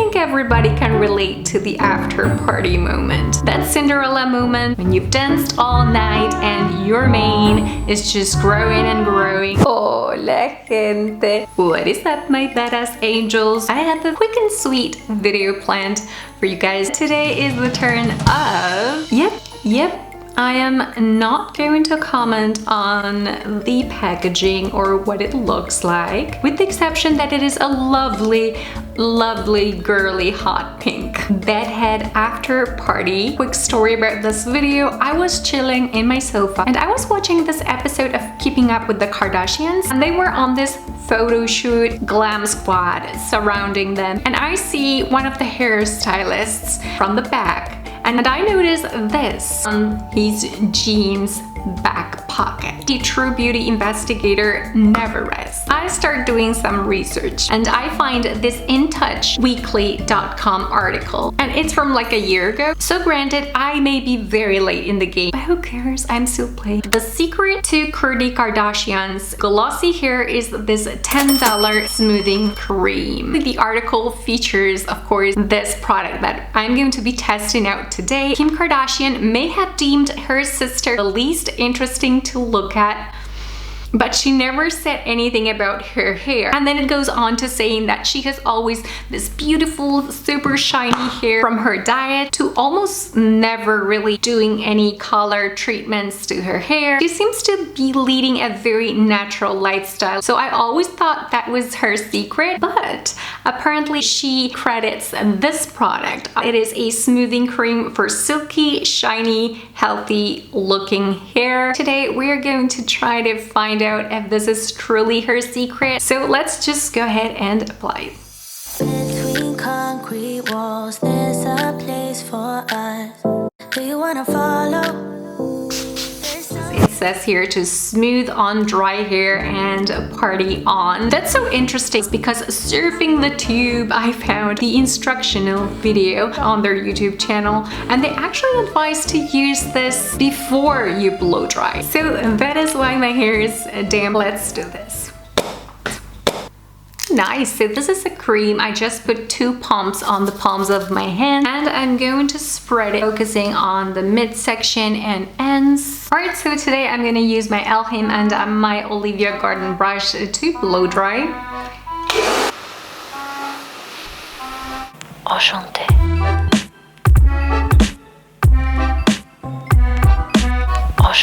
think everybody can relate to the after party moment. That Cinderella moment when you've danced all night and your mane is just growing and growing. Hola gente! What is up, my badass angels? I have a quick and sweet video planned for you guys. Today is the turn of... Yep. I am not going to comment on the packaging or what it looks like, with the exception that it is a lovely, girly hot pink. Bedhead after party. Quick story about this video. I was chilling in my sofa and I was watching this episode of Keeping Up with the Kardashians, and they were on this photo shoot, glam squad surrounding them, and I see one of the hairstylists from the back. And I noticed this on his jeans back pocket. The true beauty investigator never rests. I start doing some research and I find this InTouchWeekly.com article, and it's from like a year ago. So granted, I may be very late in the game, but who cares? I'm still playing. The secret to Kourtney Kardashian's glossy hair is this $10 smoothing cream. The article features, of course, this product that I'm going to be testing out today. Kim Kardashian may have deemed her sister the least interesting to look at, but she never said anything about her hair. And then it goes on to saying that she has always this beautiful, super shiny hair from her diet to almost never really doing any color treatments to her hair. She seems to be leading a very natural lifestyle. So I always thought that was her secret, but apparently she credits this product. It is a smoothing cream for silky, shiny, healthy looking hair. Today we're going to try to find out if this is truly her secret. So let's just go ahead and apply it. Between concrete walls, there's a place for us. Do you wanna follow? It says here to smooth on dry hair and party on. That's so interesting because surfing the tube, I found the instructional video on their YouTube channel, and they actually advise to use this before you blow dry. So that is why my hair is damp. Let's do this. Nice. So this is a cream. I just put 2 pumps on the palms of my hand, and I'm going to spread it, focusing on the midsection and ends. Alright, so today I'm going to use my Hmmm and my Olivia Garden brush to blow dry. Enchanté.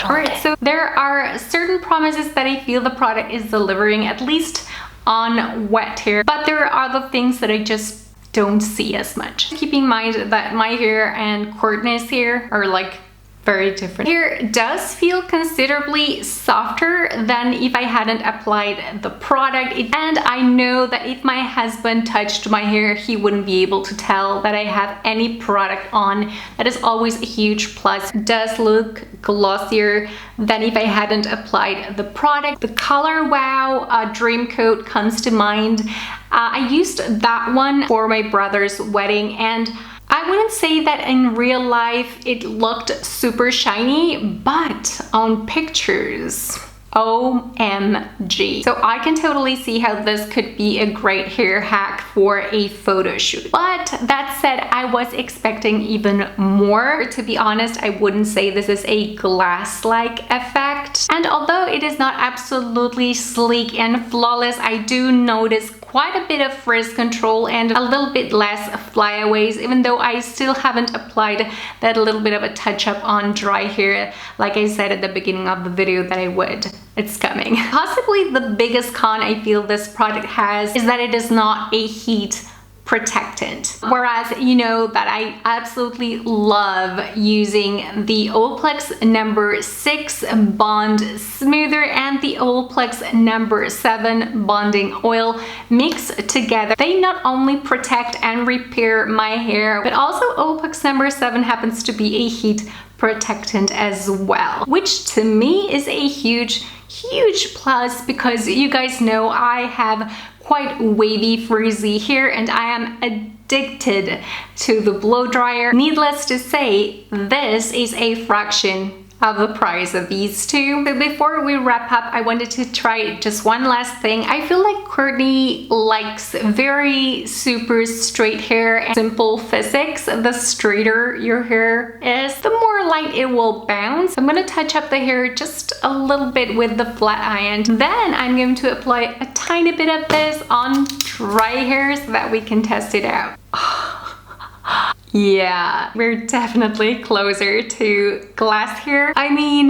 Alright, so there are certain promises that I feel the product is delivering, at least on wet hair, but there are other things that I just don't see as much. Keep in mind that my hair and Kourtney's hair are like very different. Hair does feel considerably softer than if I hadn't applied the product, and I know that if my husband touched my hair, he wouldn't be able to tell that I have any product on. That is always a huge plus. It does look glossier than if I hadn't applied the product. The Color Wow Dream Coat comes to mind. I used that one for my brother's wedding, and I wouldn't say that in real life it looked super shiny, but on pictures, OMG. So I can totally see how this could be a great hair hack for a photo shoot. But that said, I was expecting even more. To be honest, I wouldn't say this is a glass-like effect. And although it is not absolutely sleek and flawless, I do notice quite a bit of frizz control and a little bit less flyaways, even though I still haven't applied that little bit of a touch-up on dry hair like I said at the beginning of the video that I would. It's coming. Possibly the biggest con I feel this product has is that it is not a heat protectant. Whereas you know that I absolutely love using the Olaplex Nº6 Bond Smoother and the Olaplex Nº7 Bonding Oil mixed together. They not only protect and repair my hair, but also Olaplex Nº7 happens to be a heat protectant as well, which to me is a huge plus, because you guys know I have quite wavy, frizzy hair and I am addicted to the blow dryer. Needless to say, this is a fraction of the price of these two. But before we wrap up, I wanted to try just one last thing. I feel like Kourtney likes very super straight hair and simple physics. The straighter your hair is, the more light it will bounce. I'm gonna touch up the hair just a little bit with the flat iron. Then I'm going to apply a tiny bit of this on dry hair so that we can test it out. Yeah, we're definitely closer to glass hair. I mean,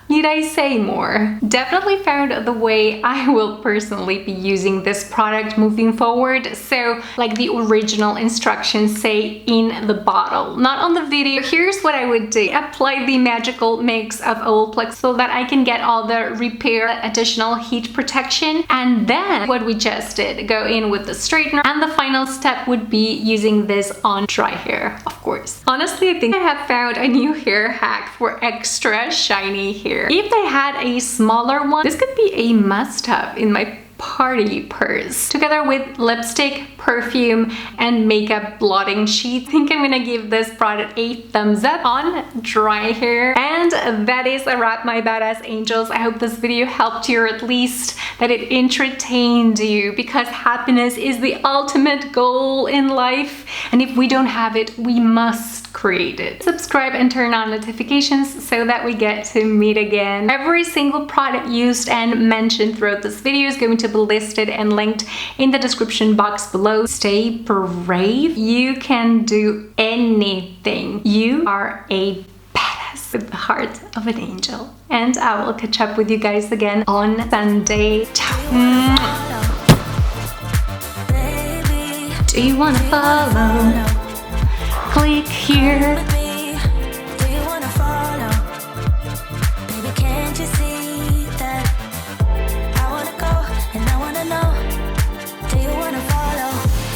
need I say more? Definitely found the way I will personally be using this product moving forward. So like the original instructions say in the bottle, not on the video. Here's what I would do. Apply the magical mix of Olaplex so that I can get all the repair, additional heat protection. And then what we just did, go in with the straightener. And the final step would be using this on dry hair, of course. Honestly, I think I have found a new hair hack for extra shiny hair. If I had a smaller one, this could be a must-have in my party purse. Together with lipstick, perfume, and makeup blotting sheet, I think I'm gonna give this product a thumbs up on dry hair. And that is a wrap, my badass angels. I hope this video helped you, or at least that it entertained you, because happiness is the ultimate goal in life, and if we don't have it, we must create it. Subscribe and turn on notifications so that we get to meet again. Every single product used and mentioned throughout this video is going to be listed and linked in the description box below. Stay brave. You can do anything. You are a badass with the heart of an angel. And I will catch up with you guys again on Sunday. Ciao. Do you wanna follow? Click here.